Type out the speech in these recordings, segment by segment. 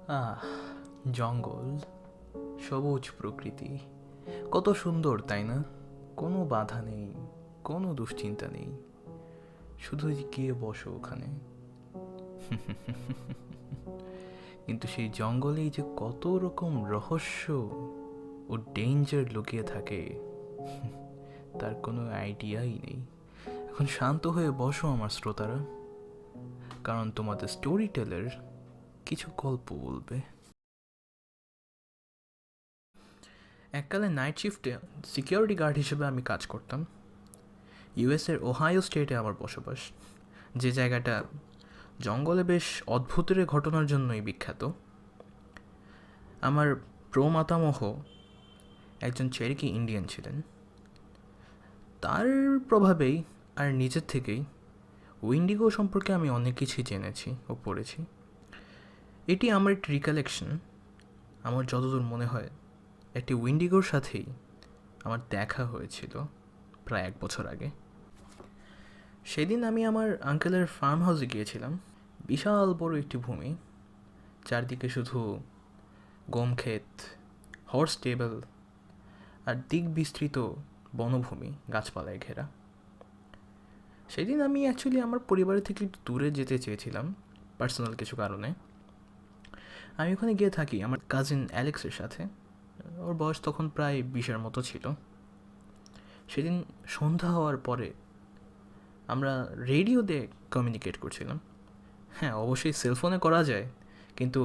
আহ, জঙ্গল, সবুজ প্রকৃতি, কত সুন্দর তাই না? কোনো বাধা নেই, কোনো দুশ্চিন্তা নেই, শুধু গিয়ে বসো ওখানে। কিন্তু সেই জঙ্গলেই যে কত রকম রহস্য ও ডেঞ্জার লুকিয়ে থাকে তার কোনো আইডিয়াই নেই। এখন শান্ত হয়ে বসো আমার শ্রোতারা, কারণ তোমাদের স্টোরি টেলার কিছু গল্প বলবে। এককালে নাইট শিফটে সিকিউরিটি গার্ড হিসেবে আমি কাজ করতাম। ইউএসের ওহাইও স্টেটে আমার বসবাস, যে জায়গাটা জঙ্গলে বেশ অদ্ভুতের ঘটনার জন্যই বিখ্যাত। আমার প্রমাতামহ একজন চেরিকি ইন্ডিয়ান ছিলেন। তার প্রভাবেই আর নিজের থেকেই উইন্ডিগো সম্পর্কে আমি অনেক কিছুই জেনেছি ও পড়েছি। এটি আমার একটি রিকালেকশন। আমার যতদূর মনে হয় একটি উইন্ডিগোর সাথেই আমার দেখা হয়েছিল প্রায় 1 বছর আগে। সেদিন আমি আমার আঙ্কেলের ফার্ম হাউসে গিয়েছিলাম। বিশাল বড় একটি ভূমি, চারদিকে শুধু গম ক্ষেত, হর্স টেবল আর দিক বিস্তৃত বনভূমি, গাছপালায় ঘেরা। সেদিন আমি অ্যাকচুয়ালি আমার পরিবারের থেকে একটু দূরে যেতে চেয়েছিলাম পার্সোনাল কিছু কারণে। আমি ওখানে গিয়ে থাকি আমার কাজিন অ্যালেক্সের সাথে। ওর বয়স তখন প্রায় 20-এর মতো ছিল। সেদিন সন্ধ্যা হওয়ার পরে আমরা রেডিও দিয়ে কমিউনিকেট করছিলাম। হ্যাঁ, অবশ্যই সেলফোনে করা যায়, কিন্তু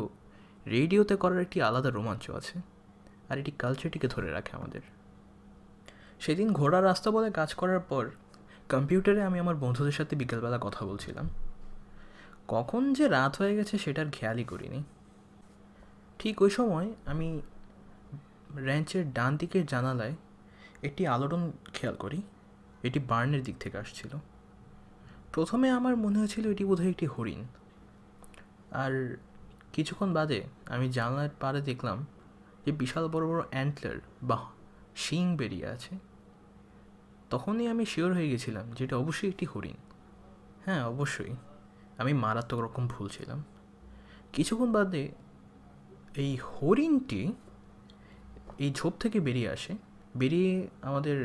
রেডিওতে করার একটি আলাদা রোমাঞ্চ আছে, আর এটি কালচারটিকে ধরে রাখে আমাদের। সেদিন ঘোড়া রাস্তা বলে কাজ করার পর কম্পিউটারে আমি আমার বন্ধুদের সাথে বিকেলবেলা কথা বলছিলাম। কখন যে রাত হয়ে গেছে সেটার খেয়ালই করিনি। ঠিক ওই সময় আমি র্যাঞ্চের ডান দিকের জানালায় একটি আলোড়ন খেয়াল করি। এটি বার্নের দিক থেকে আসছিল। প্রথমে আমার মনে হয়েছিল এটি বোধহয় একটি হরিণ, আর কিছুক্ষণ বাদে আমি জানলার পাড়ে দেখলাম যে বিশাল বড় বড় অ্যান্টলার বা শিং বেরিয়ে আছে। তখনই আমি শিওর হয়ে গেছিলাম যে এটা অবশ্যই একটি হরিণ। হ্যাঁ, অবশ্যই আমি মারাত্মক রকম ভুল ছিলাম। কিছুক্ষণ বাদে এই হরিণটি এই ঝোপ থেকে বেরিয়ে আসে, বেরিয়ে আমাদের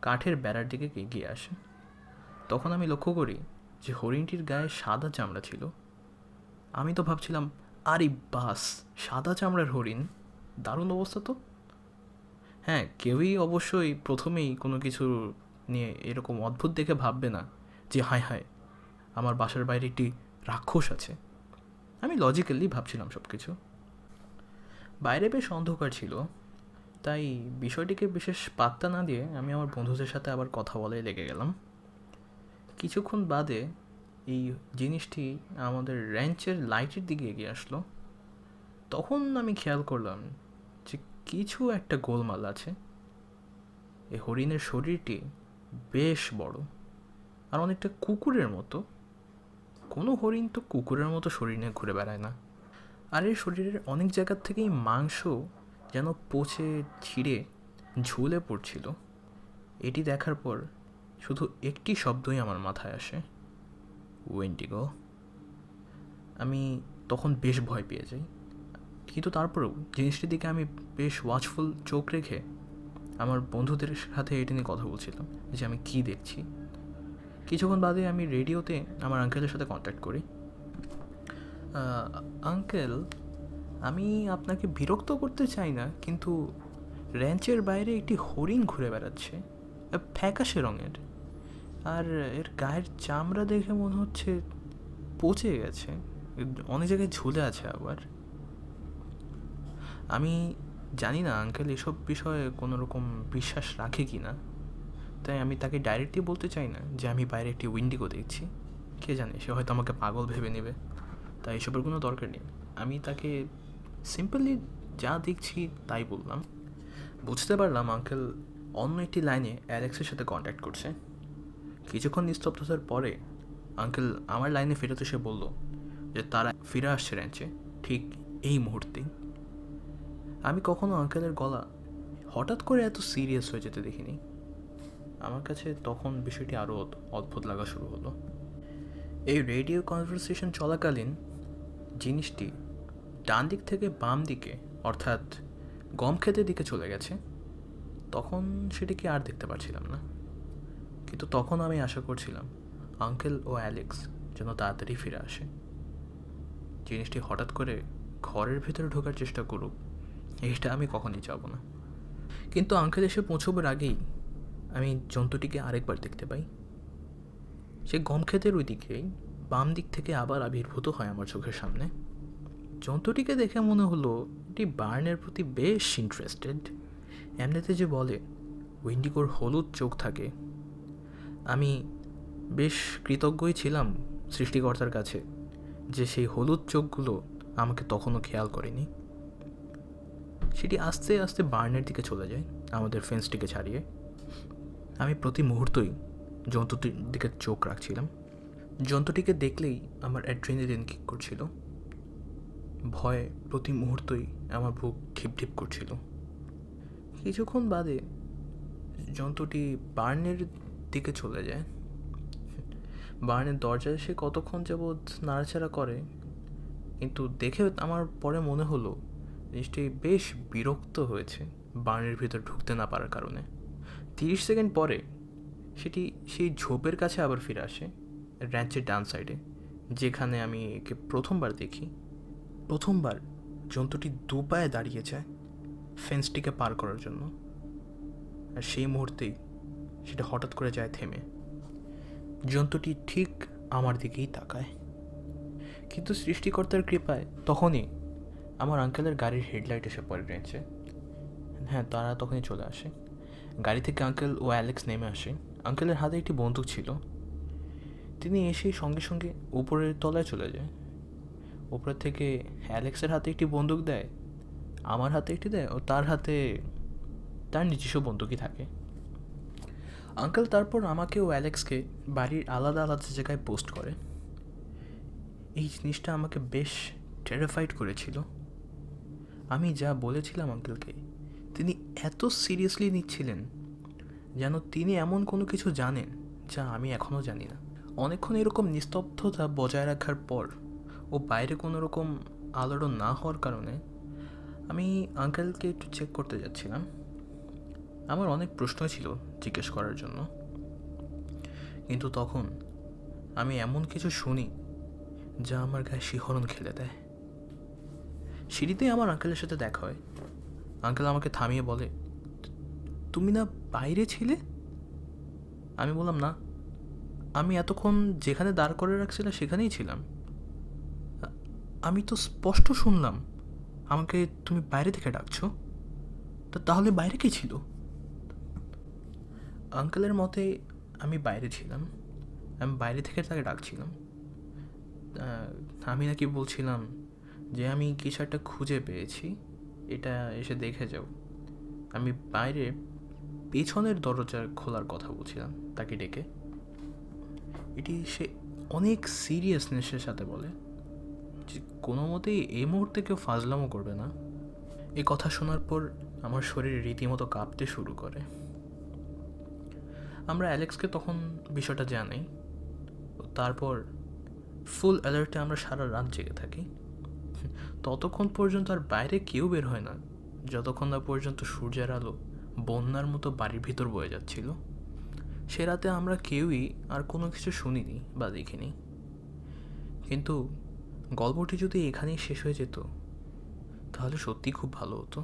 কাঠের বেড়ার দিকে এগিয়ে আসে। তখন আমি লক্ষ্য করি যে হরিণটির গায়ে সাদা চামড়া ছিল। আমি তো ভাবছিলাম, আরে বাস, সাদা চামড়ার হরিণ, দারুণ অবস্থা তো। হ্যাঁ, কেউই অবশ্যই প্রথমেই কোনো কিছু নিয়ে এরকম অদ্ভুত দেখে ভাববে না যে হায় হায়, আমার বাসার বাইরে একটি রাক্ষস আছে। আমি লজিক্যালি ভাবছিলাম সব কিছু। বাইরে বেশ অন্ধকার ছিল, তাই বিষয়টিকে বিশেষ পাত্তা না দিয়ে আমি আমার বন্ধুদের সাথে আবার কথা বলে লেগে গেলাম। কিছুক্ষণ বাদে এই জিনিসটি আমাদের র্যাঞ্চের লাইটের দিকে এগিয়ে আসলো। তখন আমি খেয়াল করলাম যে কিছু একটা গোলমাল আছে। এই হরিণের শরীরটি বেশ বড়, আর অনেকটা কুকুরের মতো। কোনো হরিণ তো কুকুরের মতো শরীর নিয়ে ঘুরে বেড়ায় না। আর এর শরীরের অনেক জায়গার থেকেই মাংস যেন পচে ছিঁড়ে ঝুলে পড়ছিল। এটি দেখার পর শুধু একটি শব্দই আমার মাথায় আসে, ওয়েন্ডিগো। আমি তখন বেশ ভয় পেয়ে যাই, কিন্তু তারপরেও জিনিসটির দিকে আমি বেশ ওয়াচফুল চোখ রেখে আমার বন্ধুদের সাথে এটা নিয়ে কথা বলছিলাম যে আমি কী দেখছি। কিছুক্ষণ বাদে আমি রেডিওতে আমার আঙ্কেলের সাথে কন্ট্যাক্ট করি। আঙ্কেল, আমি আপনাকে বিরক্ত করতে চাই না, কিন্তু র্যাঞ্চের বাইরে একটি হরিণ ঘুরে বেড়াচ্ছে, ফ্যাকাশে রঙের, আর এর গায়ের চামড়া দেখে মনে হচ্ছে পচে গেছে, অনেক জায়গায় ঝুলে আছে আবার। আমি জানি না আঙ্কেল এসব বিষয়ে কোনো রকম বিশ্বাস রাখে কি না, তাই আমি তাকে ডাইরেক্টলি বলতে চাই না যে আমি বাইরে একটি উইন্ডিগো দেখছি। কে জানে, সে হয়তো আমাকে পাগল ভেবে নেবে, তাই এসবের কোনো দরকার নেই। আমি তাকে সিম্পলি যা দেখছি তাই বললাম। বুঝতে পারলাম আঙ্কেল অন্য একটি লাইনে অ্যালেক্সের সাথে কন্ট্যাক্ট করছে। কিছুক্ষণ নিস্তব্ধতার পরে আঙ্কেল আমার লাইনে ফেরত এসে বলল যে তারা ফিরে আসছে র্যাঞ্চে ঠিক এই মুহূর্তেই। আমি কখনো আঙ্কেলের গলা হঠাৎ করে এত সিরিয়াস হয়ে যেতে দেখিনি। আমার কাছে তখন বিষয়টি আরও অদ্ভুত লাগা শুরু হলো। এই রেডিও কনভারসেশন চলাকালীন জিনিসটি ডান দিক থেকে বাম দিকে অর্থাৎ গম ক্ষেতের দিকে চলে গেছে, তখন সেটিকে আর দেখতে পারছিলাম না। কিন্তু তখন আমি আশা করছিলাম আঙ্কেল ও অ্যালেক্স যেন তাড়াতাড়ি ফিরে আসে। জিনিসটি হঠাৎ করে ঘরের ভেতরে ঢোকার চেষ্টা করুক, এইটা আমি কখনই চাব না। কিন্তু আঙ্কেল এসে পৌঁছবার আগেই আমি জন্তুটিকে আরেকবার দেখতে পাই। সে গম ক্ষেতের ওই দিকেই বাম দিক থেকে আবার আবির্ভূত হয় আমার চোখের সামনে। জন্তুটিকে দেখে মনে হলো এটি বার্নের প্রতি বেশ ইন্টারেস্টেড। এমনিতে যে বলে উইন্ডিগোর হলুদ চোখ থাকে, আমি বেশ কৃতজ্ঞই ছিলাম সৃষ্টিকর্তার কাছে যে সেই হলুদ চোখগুলো আমাকে তখনও খেয়াল করেনি। সেটি আস্তে আস্তে বার্নের দিকে চলে যায় আমাদের ফেন্সটিকে ছাড়িয়ে। আমি প্রতি মুহূর্তই জন্তুটির দিকে চোখ রাখছিলাম। জন্তুটিকে দেখলেই আমার অ্যাড্রেনালিন কিক করছিল। ভয়ে প্রতি মুহূর্তই আমার বুক ঢিপ ঢিপ করছিল। কিছুক্ষণ বাদে জন্তুটি বার্নের দিকে চলে যায়। বার্নের দরজায় সে কতক্ষণ যাবৎ নাড়াচাড়া করে, কিন্তু দেখে আমার পরে মনে হলো জিনিসটি বেশ বিরক্ত হয়েছে বার্নের ভিতর ঢুকতে না পারার কারণে। 30 সেকেন্ড পরে সেটি সেই ঝোপের কাছে আবার ফিরে আসে, র্যাঞ্চের ডান সাইডে, যেখানে আমি একে প্রথমবার দেখি। প্রথমবার জন্তুটি দু পায়ে দাঁড়িয়ে যায় ফেন্সটিকে পার করার জন্য, আর সেই মুহূর্তেই সেটা হঠাৎ করে যায় থেমে। জন্তুটি ঠিক আমার দিকেই তাকায়, কিন্তু সৃষ্টিকর্তার কৃপায় তখনই আমার আঙ্কেলের গাড়ির হেডলাইট এসে পড়ে রয়েছে। হ্যাঁ, তারা তখনই চলে আসে। গাড়ি থেকে আঙ্কেল ও অ্যালেক্স নেমে আসে। আঙ্কেলের হাতে একটি বন্দুক ছিল। তিনি এসেই সঙ্গে সঙ্গে উপরের তলায় চলে যায়। উপরের থেকে অ্যালেক্সের হাতে একটি বন্দুক দেয়, আমার হাতে একটি দেয়, ও তার হাতে তার নিজস্ব বন্দুকই থাকে। আঙ্কেল তারপর আমাকে ও অ্যালেক্সকে বাড়ির আলাদা আলাদা জায়গায় পোস্ট করে। এই জিনিসটা আমাকে বেশ টেরিফাইড করেছিল। আমি যা বলেছিলাম আঙ্কেলকে, তিনি এত সিরিয়াসলি নিচ্ছিলেন যেন তিনি এমন কোনো কিছু জানেন যা আমি এখনও জানি না। অনেকক্ষণ এরকম নিস্তব্ধতা বজায় রাখার পর ও বাইরে কোনো রকম আলোড়ন না হওয়ার কারণে আমি আঙ্কেলকে একটু চেক করতে যাচ্ছিলাম। আমার অনেক প্রশ্ন ছিল জিজ্ঞেস করার জন্য, কিন্তু তখন আমি এমন কিছু শুনি যা আমার গায়ে শিহরণ খেলে দেয়। সিঁড়িতেই আমার আঙ্কেলের সাথে দেখা হয়। আঙ্কেল আমাকে থামিয়ে বলে, তুমি না বাইরে ছিলে? আমি বললাম, না, আমি এতক্ষণ যেখানে দাঁড় করে রাখছিলাম সেখানেই ছিলাম। আমি তো স্পষ্ট শুনলাম আমাকে তুমি বাইরে থেকে ডাকছো, তাহলে বাইরে কি ছিল? আঙ্কেলের মতে আমি বাইরে ছিলাম, আমি বাইরে থেকে তাকে ডাকছিলাম। আমি নাকি বলছিলাম যে আমি কিছু একটা খুঁজে পেয়েছি, এটা এসে দেখে যাও। আমি বাইরে পেছনের দরজা খোলার কথা বলছিলাম তাকে ডেকে। এটি সে অনেক সিরিয়াসনেসের সাথে বলে যে কোনো মতেই এই মুহূর্তে কেউ ফাজলামো করবে না। এই কথা শোনার পর আমার শরীর রীতিমতো কাঁপতে শুরু করে। আমরা অ্যালেক্সকে তখন বিষয়টা জানাই। তারপর ফুল অ্যালার্টে আমরা সারা রাত জেগে থাকি। ততক্ষণ পর্যন্ত আর বাইরে কেউ বের হয় না, যতক্ষণ না পর্যন্ত সূর্যের আলো বন্যার মতো বাড়ির ভিতর বয়ে যাচ্ছিল। সে রাতে আমরা কেউই আর কোনো কিছু শুনিনি বা দেখিনি। কিন্তু গল্পটি যদি এখানেই শেষ হয়ে যেত তাহলে সত্যি খুব ভালো হতো,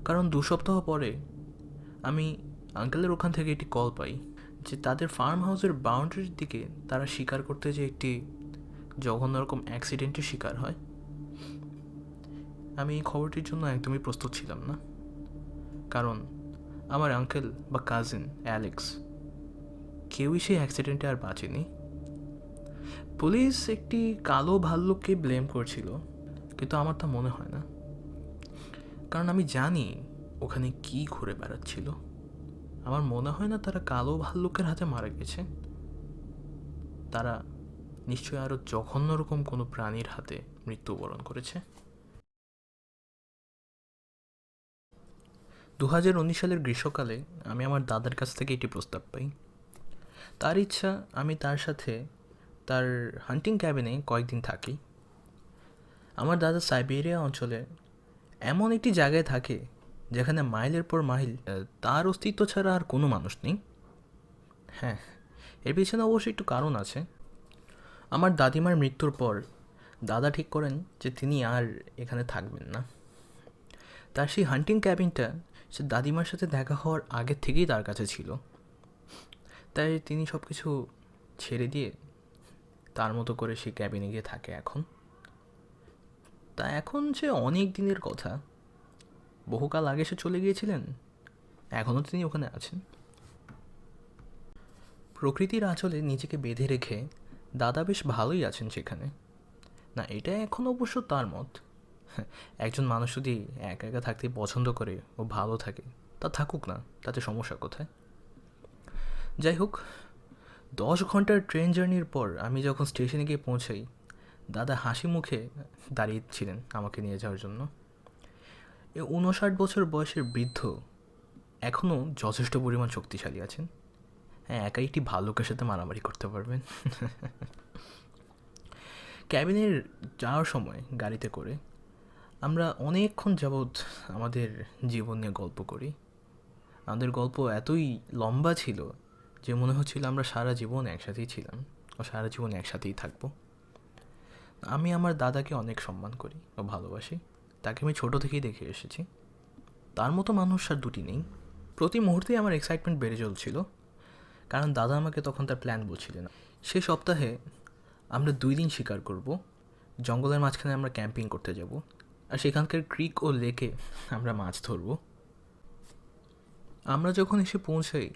কারণ 2 সপ্তাহ পরে আমি আঙ্কেলের ওখান থেকে একটি কল পাই যে তাদের ফার্ম হাউসের বাউন্ডারির দিকে তারা শিকার করতে যে একটি জঘন্য রকম অ্যাক্সিডেন্টের শিকার হয়। আমি এই খবরটির জন্য একদমই প্রস্তুত ছিলাম না, কারণ আমার আঙ্কেল বা কাজিন অ্যালেক্স কেউই সেই অ্যাক্সিডেন্টে আর বাঁচেনি। পুলিশ একটি কালো ভাল্লুককে ব্লেম করছিল, কিন্তু আমার তা মনে হয় না, কারণ আমি জানি ওখানে কি ঘুরে বেড়াচ্ছিল। আমার মনে হয় না তারা কালো ভাল্লুকের হাতে মারা গেছে, তারা নিশ্চয়ই আরও জঘন্য রকম কোনো প্রাণীর হাতে মৃত্যুবরণ করেছে। 2019 সালের গ্রীষ্মকালে আমি আমার দাদার কাছ থেকে এটি প্রস্তাব পাই। তার ইচ্ছা আমি তার সাথে তার হান্টিং ক্যাবিনে কয়েকদিন থাকি। আমার দাদা সাইবেরিয়া অঞ্চলে এমন একটি জায়গায় থাকে যেখানে মাইলের পর মাইল তার অস্তিত্ব ছাড়া আর কোনো মানুষ নেই। হ্যাঁ, এর পিছনে অবশ্যই একটু কারণ আছে। আমার দাদিমার মৃত্যুর পর দাদা ঠিক করেন যে তিনি আর এখানে থাকবেন না। তার সেই হান্টিং ক্যাবিনটা সে দাদিমার সাথে দেখা হওয়ার আগের থেকেই তার কাছে ছিল। তাই তিনি সব কিছু ছেড়ে দিয়ে তার মতো করে সেই ক্যাবিনে গিয়ে থাকে এখন। তা এখন সে অনেক দিনের কথা, বহুকাল আগে সে চলে গিয়েছিলেন, এখনও তিনি ওখানে আছেন। প্রকৃতির আঁচলে নিজেকে বেঁধে রেখে দাদা বেশ ভালোই আছেন সেখানে। না, এটা এখন অবশ্য তার মত। একজন মানুষ যদি একা একা থাকতে পছন্দ করে ও ভালো থাকে, তা থাকুক না, তাতে সমস্যা কোথায়? যাই হোক, 10 ঘন্টার ট্রেন জার্নির পর আমি যখন স্টেশনে গিয়ে পৌঁছাই, দাদা হাসি মুখে দাঁড়িয়েছিলেন আমাকে নিয়ে যাওয়ার জন্য। 59 বছর বয়সের বৃদ্ধ এখনও যথেষ্ট পরিমাণ শক্তিশালী আছেন। হ্যাঁ, একাই একটি ভাল্লুকের সাথে মারামারি করতে পারবেন। ক্যাবিনের যাওয়ার সময় গাড়িতে করে আমরা অনেকক্ষণ যাবৎ আমাদের জীবন নিয়ে গল্প করি। আমাদের গল্প এতই লম্বা ছিল যে মনে হচ্ছিল আমরা সারা জীবন একসাথেই ছিলাম ও সারা জীবন একসাথেই থাকবো। আমি আমার দাদাকে অনেক সম্মান করি ও ভালোবাসি। তাকে আমি ছোটো থেকেই দেখে এসেছি। তার মতো মানুষ আর দুটি নেই। প্রতি মুহূর্তেই আমার এক্সাইটমেন্ট বেড়ে চলছিল, কারণ দাদা আমাকে তখন তার প্ল্যান বলছিলেন। সে সপ্তাহে আমরা 2 দিন শিকার করব, জঙ্গলের মাঝখানে আমরা ক্যাম্পিং করতে যাব, আর সেখানকার ক্রিক ও লেকে আমরা মাছ ধরব। আমরা যখন এসে পৌঁছাই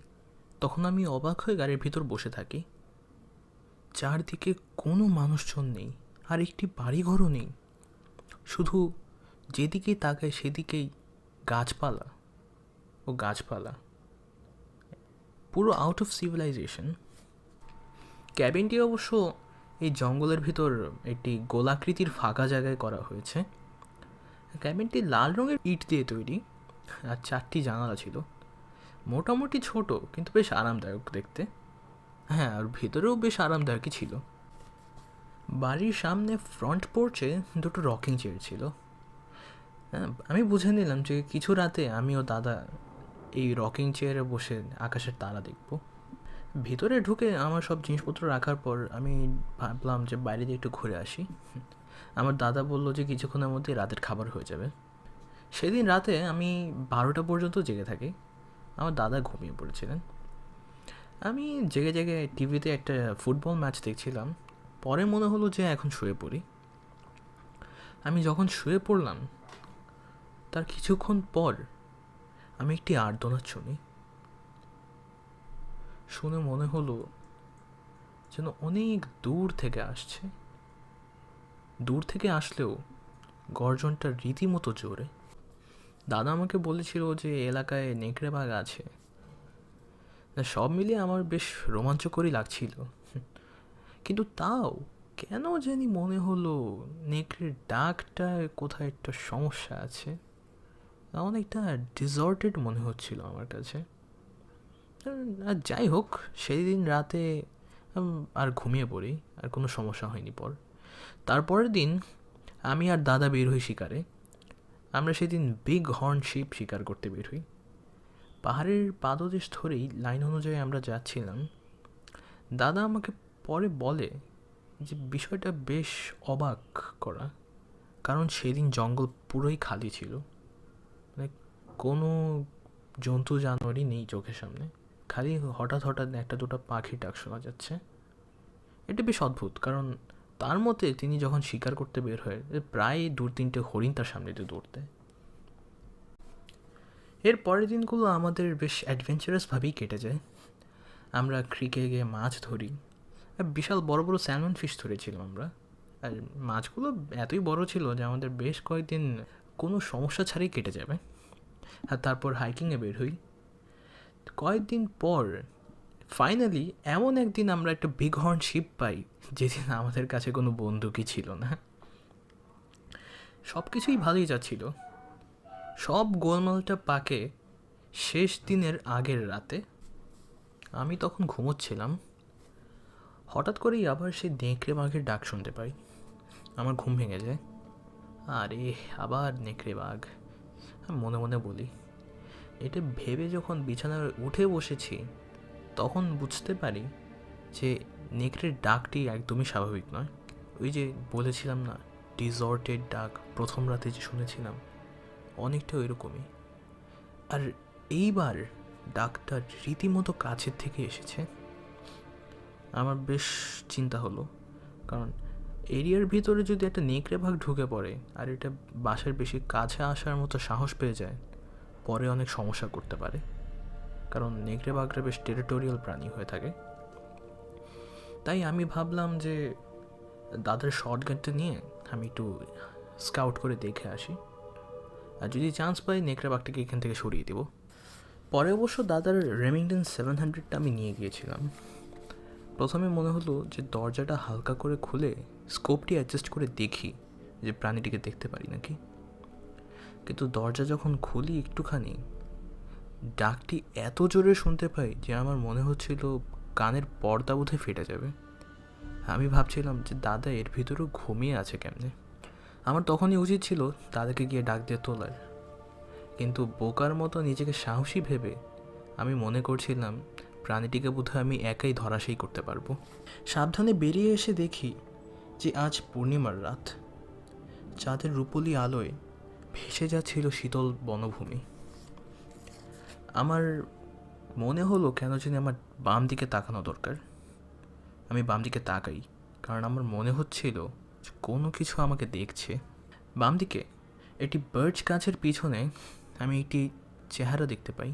তখন আমি অবাক হয়ে গাড়ির ভিতর বসে থাকি। চারদিকে কোনো মানুষজন নেই, আর একটি বাড়িঘরও নেই। শুধু যেদিকেই তাকায় সেদিকেই গাছপালা ও গাছপালা, পুরো আউট অফ সিভিলাইজেশন। ক্যাবিনটি অবশ্য এই জঙ্গলের ভিতর একটি গোলাকৃতির ফাঁকা জায়গায় করা হয়েছে। ক্যাবিনটি লাল রঙের ইট দিয়ে তৈরি, আর 4টি জানালা ছিল। মোটামুটি ছোট, কিন্তু বেশ আরামদায়ক দেখতে। হ্যাঁ, আর ভেতরেও বেশ আরামদায়কই ছিল। বাড়ির সামনে ফ্রন্ট পোর্চে 2টো রকিং চেয়ার ছিল। আমি বুঝে নিলাম যে কিছু রাতে আমি ও দাদা এই রকিং চেয়ারে বসে আকাশের তারা দেখব। ভিতরে ঢুকে আমার সব জিনিসপত্র রাখার পর আমি ভাবলাম যে বাইরে দিয়ে একটু ঘুরে আসি। আমার দাদা বলল যে কিছুক্ষণের মধ্যে রাতের খাবার হয়ে যাবে। সেদিন রাতে আমি 12টা পর্যন্ত জেগে থাকি। আমার দাদা ঘুমিয়ে পড়েছিলেন। আমি জেগে জেগে টিভিতে একটা ফুটবল ম্যাচ দেখছিলাম। পরে মনে হলো যে এখন শুয়ে পড়ি। আমি যখন শুয়ে পড়লাম তার কিছুক্ষণ পর আমি একটি আর্তনাদ শুনে মনে হলো যেন অনেক দূর থেকে আসছে। দূর থেকে আসলেও গর্জনটা রীতিমতো জোরে। দাদা আমাকে বলেছিল যে এলাকায় নেকড়ে বাঘ আছে। সব মিলিয়ে আমার বেশ রোমাঞ্চকরই লাগছিল, কিন্তু তাও কেন জানি মনে হলো নেকড়ের ডাকটায় কোথায় একটা সমস্যা আছে। অনেকটা ডিজর্টেড মনে হচ্ছিল আমার কাছে। আর যাই হোক, সেই দিন রাতে আর ঘুমিয়ে পড়ি, আর কোনো সমস্যা হয়নি। তারপরের দিন আমি আর দাদা বের হই শিকারে। আমরা সেদিন বিগ হর্ন শিপ শিকার করতে বের হই। পাহাড়ের পাদদেশ ধরেই লাইন অনুযায়ী আমরা যাচ্ছিলাম। দাদা আমাকে পরে বলে যে বিষয়টা বেশ অবাক করা, কারণ সেদিন জঙ্গল পুরোই খালি ছিল। মানে কোনো জন্তু জানোয়ারই নেই চোখের সামনে, খালি হঠাৎ হঠাৎ 1-2টা পাখির ডাক শোনা যাচ্ছে। এটা বেশ অদ্ভুত, কারণ তার মতে তিনি যখন শিকার করতে বের হয় প্রায় 2-3টে হরিণ তার সামনে দিয়ে দৌড়তে। এর পরের দিনগুলো আমাদের বেশ অ্যাডভেঞ্চারাসভাবেই কেটে যায়। আমরা ক্রিকে গিয়ে মাছ ধরি। বিশাল বড় বড় স্যালমন ফিশ ধরেছিলাম আমরা। আর মাছগুলো এতই বড় ছিল যে আমাদের বেশ কয়েকদিন কোনো সমস্যা ছাড়াই কেটে যাবে। আর তারপর হাইকিংয়ে বের হই। কয়েকদিন পর ফাইনালি এমন একদিন আমরা একটা বিগ হর্ন শিপ পাই, যেদিন আমাদের কাছে কোনো বন্দুকই ছিল না। সব কিছুই ভালোই যাচ্ছিল। সব গোলমালটা পাকে শেষ দিনের আগের রাতে। আমি তখন ঘুমোচ্ছিলাম। হঠাৎ করেই আবার সেই নেকড়ে বাঘের ডাক শুনতে পাই। আমার ঘুম ভেঙে যায়। আরে আবার নেকড়ে বাঘ, আমি মনে মনে বলি। এটা ভেবে যখন বিছানায় উঠে বসেছি তখন বুঝতে পারি যে নেকড়ের ডাকটি একদমই স্বাভাবিক নয়। ওই যে বলেছিলাম না, ডিজর্টেড ডাক প্রথম রাতে যে শুনেছিলাম, অনেকটা ওইরকমই। আর এইবার ডাকটা রীতিমতো কাছের থেকে এসেছে। আমার বেশ চিন্তা হলো, কারণ এরিয়ার ভিতরে যদি একটা নেকড়ে বাঘ ঢুকে পড়ে আর এটা বাসার বেশি কাছে আসার মতো সাহস পেয়ে যায়, পরে অনেক সমস্যা করতে পারে। কারণ নেকড়ে বাঘরা বেশ টেরিটোরিয়াল প্রাণী হয়ে থাকে। তাই আমি ভাবলাম যে দাদার শর্টগানটা নিয়ে আমি একটু স্কাউট করে দেখে আসি, আর যদি চান্স পাই নেকড়ে বাঘটাকে এখান থেকে সরিয়ে দেব। পরে অবশ্য দাদার রেমিংটন 700টা আমি নিয়ে গিয়েছিলাম। প্রথমে মনে হলো যে দরজাটা হালকা করে খুলে স্কোপটি অ্যাডজাস্ট করে দেখি যে প্রাণীটিকে দেখতে পারি নাকি। কিন্তু দরজা যখন খুলি একটুখানি, ডাকটি এত জোরে শুনতে পাই যে আমার মনে হচ্ছিল কানের পর্দা বোধহয় ফেটে যাবে। আমি ভাবছিলাম যে দাদা এর ভিতরেও ঘুমিয়ে আছে কেমনে। আমার তখনই উচিত ছিল দাদাকে গিয়ে ডাক দিয়ে তোলার, কিন্তু বোকার মতো নিজেকে সাহসী ভেবে আমি মনে করছিলাম প্রাণীটিকে বোধহয় আমি একাই ধরাশায়ী করতে পারবো। সাবধানে বেরিয়ে এসে দেখি যে আজ পূর্ণিমার রাত। চাঁদের রূপলি আলোয় ভেসে যাচ্ছিল শীতল বনভূমি। আমার মনে হলো কেন জানি আমার বাম দিকে তাকানো দরকার। আমি বাম দিকে তাকাই, কারণ আমার মনে হচ্ছিল যে কোনো কিছু আমাকে দেখছে। বাম দিকে একটি বার্চ গাছের পিছনে আমি একটি চেহারা দেখতে পাই।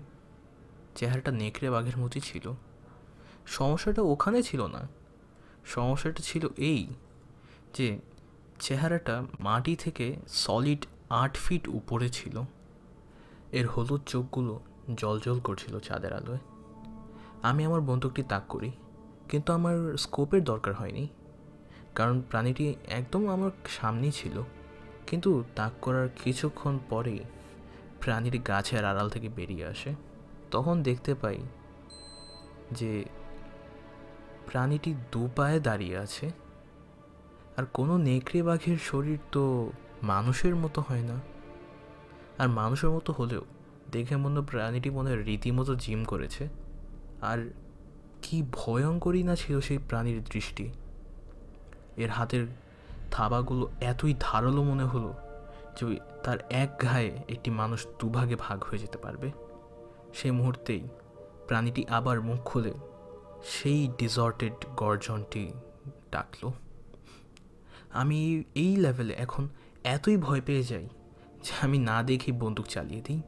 চেহারাটা নেকড়ে বাঘের মতোই ছিল। সমস্যাটা ওখানে ছিল না, সমস্যাটা ছিল এই যে চেহারাটা মাটি থেকে সলিড 8 ফিট উপরে ছিল। এর হলুদ চোখগুলো জ্বলজ্বল করছিল চাঁদের আলোয়। আমি আমার বন্দুকটি তাক করি, কিন্তু আমার স্কোপের দরকার হয়নি, কারণ প্রাণীটি একদম আমার সামনেই ছিল। কিন্তু তাক করার কিছুক্ষণ পরেই প্রাণীটি গাছের আড়াল থেকে বেরিয়ে আসে। তখন দেখতে পাই যে প্রাণীটি দু পায়ে দাঁড়িয়ে আছে। আর কোনো নেকড়ে বাঘের শরীর তো মানুষের মতো হয় না, আর মানুষের মতো হলেও দেখে মনে প্রাণীটি মনে রীতিমতো জিম করেছে। আর কি ভয়ঙ্করই না ছিল সেই প্রাণীর দৃষ্টি। এর হাতের থাবাগুলো এতই ধারালো মনে হলো যে তার এক ঘায়ে একটি মানুষ দুভাগে ভাগ হয়ে যেতে পারবে। সেই মুহূর্তেই প্রাণীটি আবার মুখ খুলে সেই ডিজর্টেড গর্জনটি ডাকলো। আমি এই লেভেলে এখন এতই ভয় পেয়ে যাই যে আমি না দেখেই বন্দুক চালিয়ে দিই।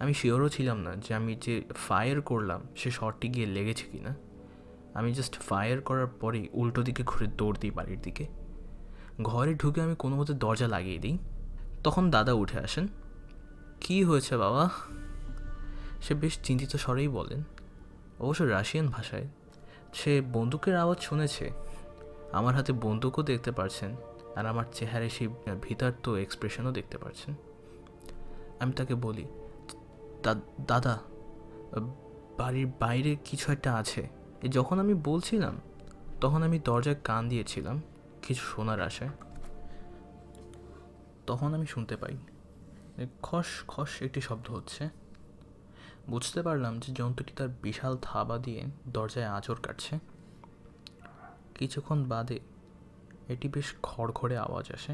আমি শিওরও ছিলাম না যে আমি যে ফায়ার করলাম সে শটটি গিয়ে লেগেছে কি না। আমি জাস্ট ফায়ার করার পরেই উল্টো দিকে ঘুরে দৌড় দিই বাড়ির দিকে। ঘরে ঢুকে আমি কোনো মতে দরজা লাগিয়ে দিই। তখন দাদা উঠে আসেন। কি হয়েছে বাবা? সে বেশ চিন্তিত স্বরেই বলেন, অবশ্য রাশিয়ান ভাষায়। সে বন্দুকের আওয়াজ শুনেছে, আমার হাতে বন্দুকও দেখতে পারছেন, আর আমার চেহারায় সেই ভিতরতো এক্সপ্রেশনও দেখতে পারছেন। আমি তাকে বলি, দাদা বাড়ির বাইরে কিছু একটা আছে। যখন আমি বলছিলাম তখন আমি দরজায় কান দিয়েছিলাম কিছু শোনার আশায়। তখন আমি শুনতে পাই খস খস একটি শব্দ হচ্ছে। বুঝতে পারলাম যে জন্তুটি তার বিশাল থাবা দিয়ে দরজায় আঁচড় কাটছে। কিছুক্ষণ বাদে এটি বেশ খড়খড়ে আওয়াজ আসে,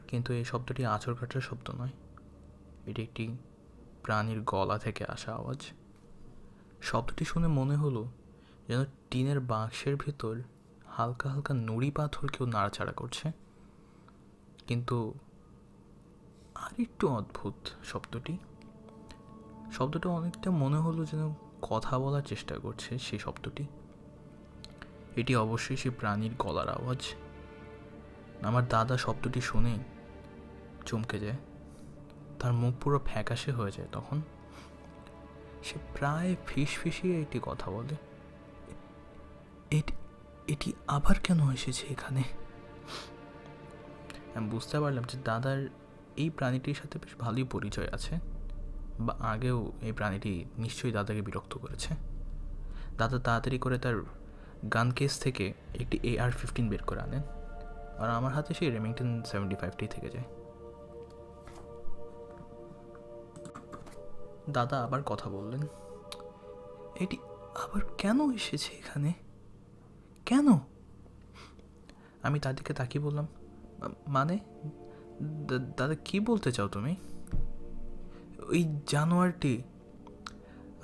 কিন্তু এই শব্দটি আঁচড় কাটার শব্দ নয়, এটি একটি প্রাণীর গলা থেকে আসা আওয়াজ। শব্দটি শুনে মনে হলো যেন টিনের বাক্সের ভিতর হালকা হালকা নুড়ি পাথর কেউ নাড়াচাড়া করছে। কিন্তু আর একটু অদ্ভুত শব্দটা অনেকটা মনে হলো যেন কথা বলার চেষ্টা করছে সেই শব্দটি। এটি অবশ্যই সেই প্রাণীর গলার আওয়াজ। আমার দাদা শব্দটি শুনে চমকে যায়, তার মুখ পুরো ফ্যাকাশে হয়ে যায়। তখন সে প্রায় ফিসফিসিয়ে একটি কথা বলে, এটি আবার কেন এসেছে এখানে? আমি বুঝতে পারলাম যে দাদার এই প্রাণীটির সাথে বেশ ভালোই পরিচয় আছে, বা আগেও এই প্রাণীটি নিশ্চয়ই দাদাকে বিরক্ত করেছে। দাদা তাড়াতাড়ি করে তার গান কেস থেকে একটি AR-15 বের করে আনেন। আর আমার হাতে সেই রেমিংটন 75টাই থেকে যায়। দাদা আবার কথা বললেন, এটি আবার কেন এসেছে এখানে, কেন? আমি তার দিকে তাকিয়ে বললাম, মানে দাদা কি বলতে চাও তুমি? ওই জানোয়ারটি,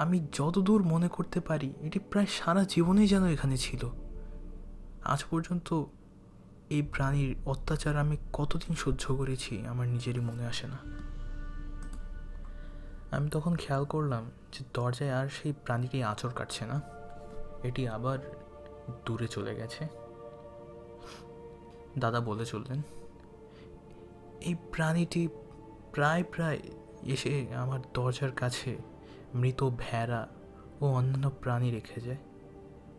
আমি যতদূর মনে করতে পারি এটি প্রায় সারা জীবনেই যেন এখানে ছিল। আজ পর্যন্ত এই প্রাণীর অত্যাচার আমি কতদিন সহ্য করেছি আমার নিজেরই মনে আসে না। আমি তখন খেয়াল করলাম যে দরজায় আর সেই প্রাণীটি আঁচড় কাটছে না, এটি আবার দূরে চলে গেছে। দাদা বলে চললেন, এই প্রাণীটি প্রায় প্রায় এসে আমার দরজার কাছে মৃত ভেড়া ও অন্যান্য প্রাণী রেখে যায়।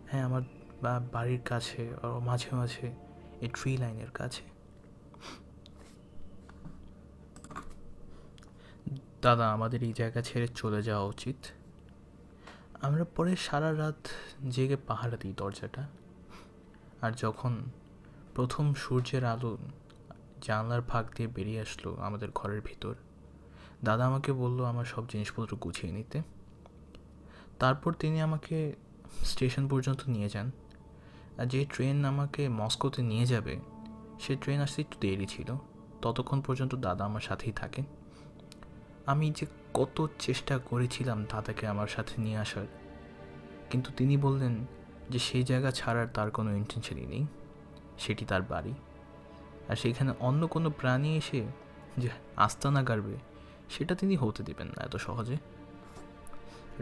হ্যাঁ, আমার বাড়ির কাছে, মাঝে মাঝে এই ট্রি লাইনের কাছে। দাদা, আমাদের এই জায়গা ছেড়ে চলে যাওয়া উচিত। আমরা পরে সারা রাত জেগে পাহারা দিই দরজাটা। আর যখন প্রথম সূর্যের আলো জানলার ফাঁক দিয়ে বেরিয়ে আসলো আমাদের ঘরের ভিতর, দাদা আমাকে বলল আমার সব জিনিসপত্র গুছিয়ে নিতে। তারপর তিনি আমাকে স্টেশন পর্যন্ত নিয়ে যান। আর যে ট্রেন আমাকে মস্কোতে নিয়ে যাবে সে ট্রেন আসতে একটু দেরি ছিল, ততক্ষণ পর্যন্ত দাদা আমার সাথেই থাকে। আমি যে কত চেষ্টা করেছিলাম দাদাকে আমার সাথে নিয়ে আসার, কিন্তু তিনি বললেন যে সেই জায়গা ছাড়ার তার কোনো ইন্টেনশনই নেই, সেটি তার বাড়ি। আর সেখানে অন্য কোনো প্রাণী এসে যে আস্তানা গাড়বে সেটা তিনি হতে দেবেন না এত সহজে।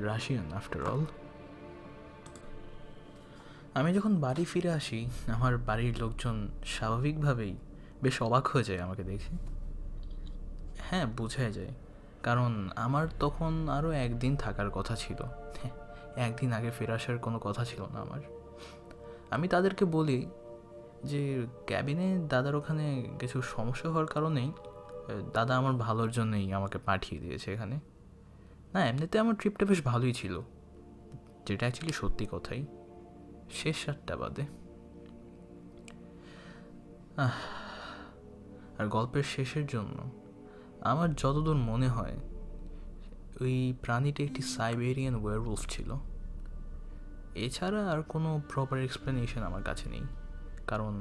Russian after all. আমি যখন বাড়ি ফিরে আসি, আমার বাড়ির লোকজন স্বাভাবিকভাবেই বেশ অবাক হয়ে যায় আমাকে দেখে। হ্যাঁ, বোঝাই যায়, কারণ আমার তখন আরও একদিন থাকার কথা ছিল। একদিন আগে ফিরে আসার কোনো কথা ছিল না আমার। আমি তাদেরকে বলি যে ক্যাবিনে দাদার ওখানে কিছু সমস্যা হওয়ার কারণেই দাদা আমার ভালোর জন্যই আমাকে পাঠিয়ে দিয়েছে এখানে। না, এমনিতে আমার ট্রিপটা বেশ ভালোই ছিল, যেটা অ্যাকচুয়ালি সত্যি কথাই, শেষ 7টা বাদে। আর গল্পের শেষের জন্য আমার যতদূর মনে হয় ওই প্রাণীটা একটি সাইবেরিয়ান ওয়্যারউলফ ছিল। এছাড়া আর কোনো প্রপার এক্সপ্লেনেশন আমার কাছে নেই, কারণ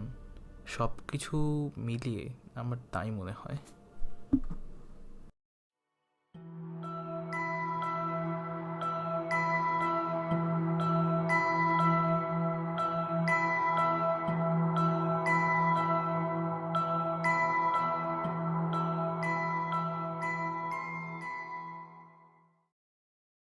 সব কিছু মিলিয়ে আমার তাই মনে হয়।